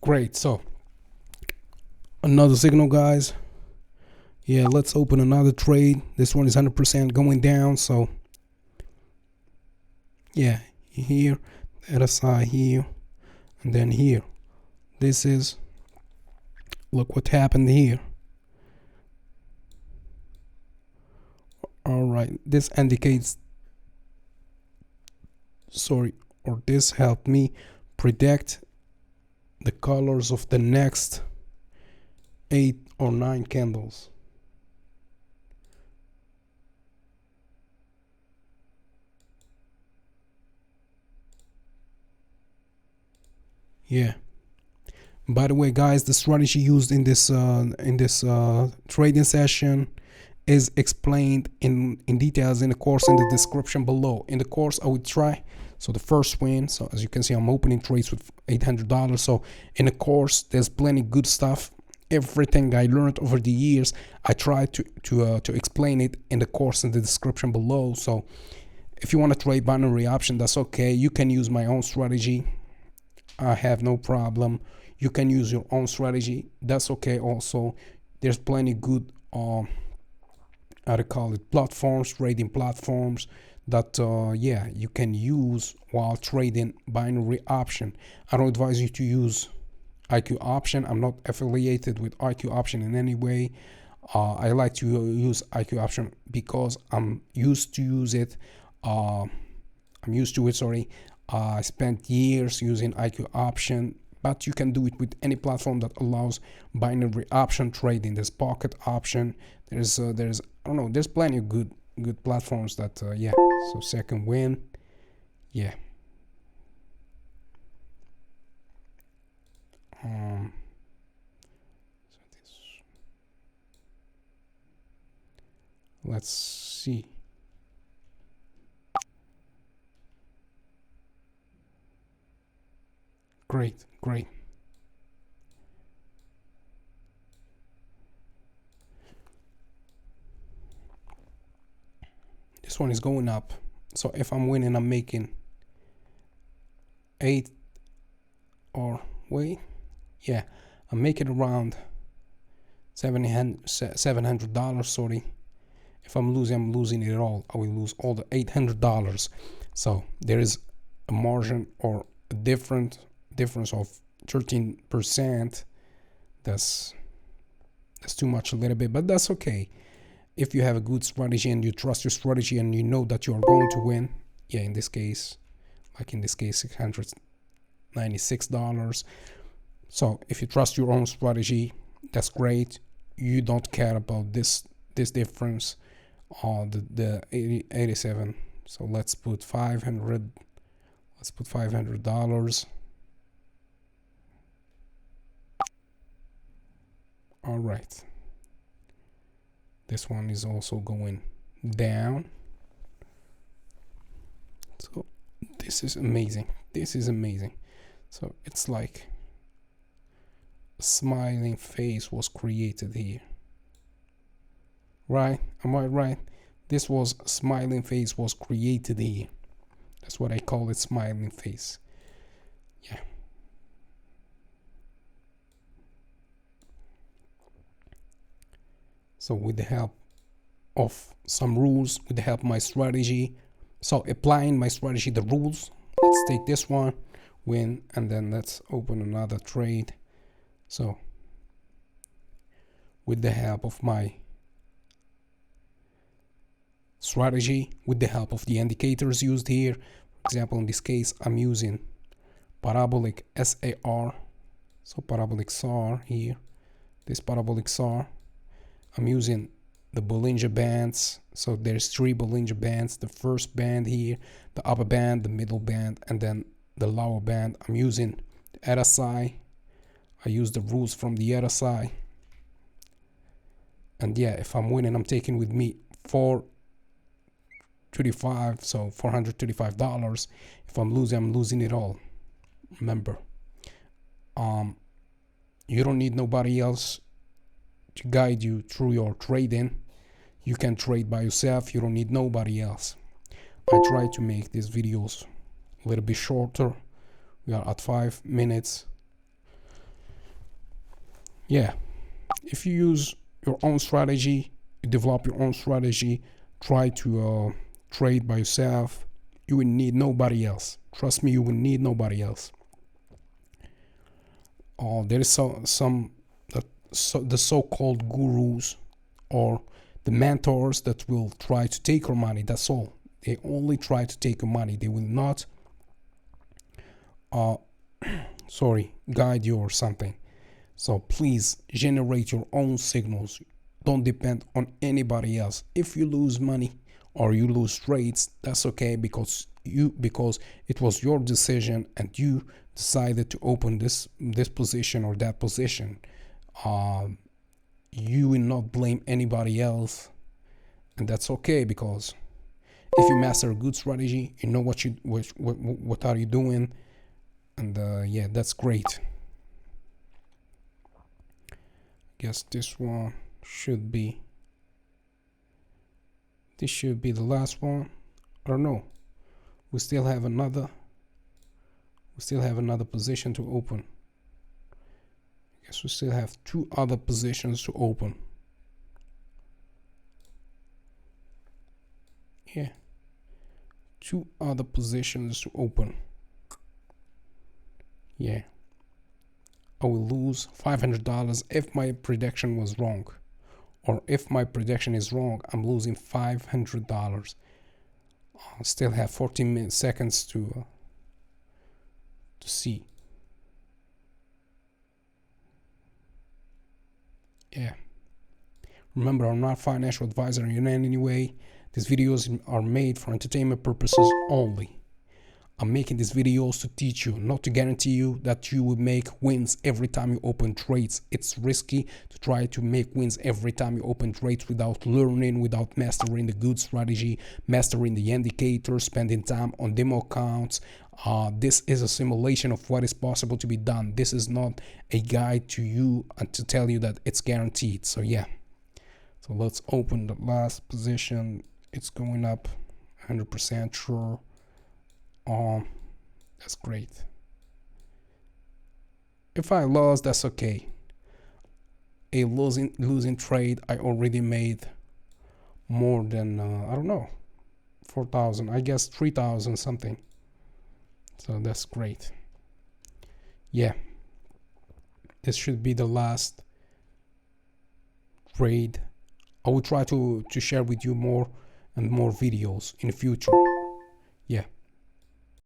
Great. So another signal, guys. Yeah, let's open another trade. This one is 100% going down. So yeah, here, RSI here, and then here. This is, look what happened here. All right, this indicates, or this helped me predict the colors of the next 8 or 9 candles. Yeah. By the way, guys, the strategy used in this trading session is explained in details in the course in the description below. In the course, I would try. So the first win. So as you can see, I'm opening trades with $800. So in the course, there's plenty good stuff. Everything I learned over the years, I try to explain it in the course in the description below. So if you want to trade binary option, that's okay. You can use my own strategy. I have no problem. You can use your own strategy. That's okay also. There's plenty good how to call it, platforms, trading platforms that yeah, you can use while trading binary option. I don't advise you to use iqoption. I'm not affiliated with iqoption in any way. I like to use iqoption because I'm used to use it. Sorry. I spent years using iqoption, but you can do it with any platform that allows binary option trading. There's pocket option. There's I don't know. There's plenty of good platforms that yeah. So second win, yeah. So this, let's see. Great. This one is going up. So if I'm winning, I'm making 8 or wait. Yeah, I'm making around $700. Sorry. If I'm losing it all. I will lose all the $800. So there is a margin or a difference of 13%. That's too much a little bit, but that's okay. If you have a good strategy and you trust your strategy and you know that you are going to win, yeah, in this case, like in this case, $696. So if you trust your own strategy, that's great. You don't care about this difference on the 87. So let's put 500. Let's put $500. All right. This one is also going down. So this is amazing. So it's like a smiling face was created here. Right? Am I right? This was smiling face was created here. That's what I call it, smiling face. Yeah. So with the help of some rules, with the help of my strategy, so applying my strategy, the rules, let's take this one, win, and then let's open another trade. So with the help of my strategy, with the help of the indicators used here, for example, in this case, I'm using parabolic SAR, so parabolic SAR here, this parabolic SAR. I'm using the Bollinger Bands. So there's 3 Bollinger Bands. The first band here, the upper band, the middle band, and then the lower band. I'm using the RSI. I use the rules from the RSI. And yeah, if I'm winning, I'm taking with me $435, so $435. If I'm losing it all. Remember, you don't need nobody else to guide you through your trading. You can trade by yourself. You don't need nobody else. I try to make these videos a little bit shorter. We are at 5 minutes. Yeah, if you use your own strategy, you develop your own strategy, try to trade by yourself, you will need nobody else. Trust me, you will need nobody else. There is the so-called gurus or the mentors that will try to take your money. That's all. They only try to take your money. They will not guide you or something. So please generate your own signals. Don't depend on anybody else. If you lose money or you lose trades, that's okay, because it was your decision and you decided to open this position or that position. You will not blame anybody else, and that's okay, because if you master a good strategy, you know what are you doing, and yeah, that's great. Guess this should be the last one. I don't know. We still have another position to open. I guess we still have 2 other positions to open. Yeah, 2 other positions to open. Yeah, I will lose $500 if my prediction was wrong, or if my prediction is wrong, I'm losing $500. I still have 14 seconds to see. Yeah, remember, I'm not a financial advisor in any way. These videos are made for entertainment purposes only. I'm making these videos to teach you, not to guarantee you that you will make wins every time you open trades. It's risky to try to make wins every time you open trades without learning, without mastering the good strategy, mastering the indicators, spending time on demo accounts. This is a simulation of what is possible to be done. This is not a guide to you and to tell you that it's guaranteed. So yeah, so let's open the last position. It's going up, 100% sure. That's great. If I lost, that's okay. A losing trade, I already made more than I don't know, 4,000, I guess 3,000 something. So that's great. Yeah, this should be the last trade. I will try to share with you more and more videos in the future.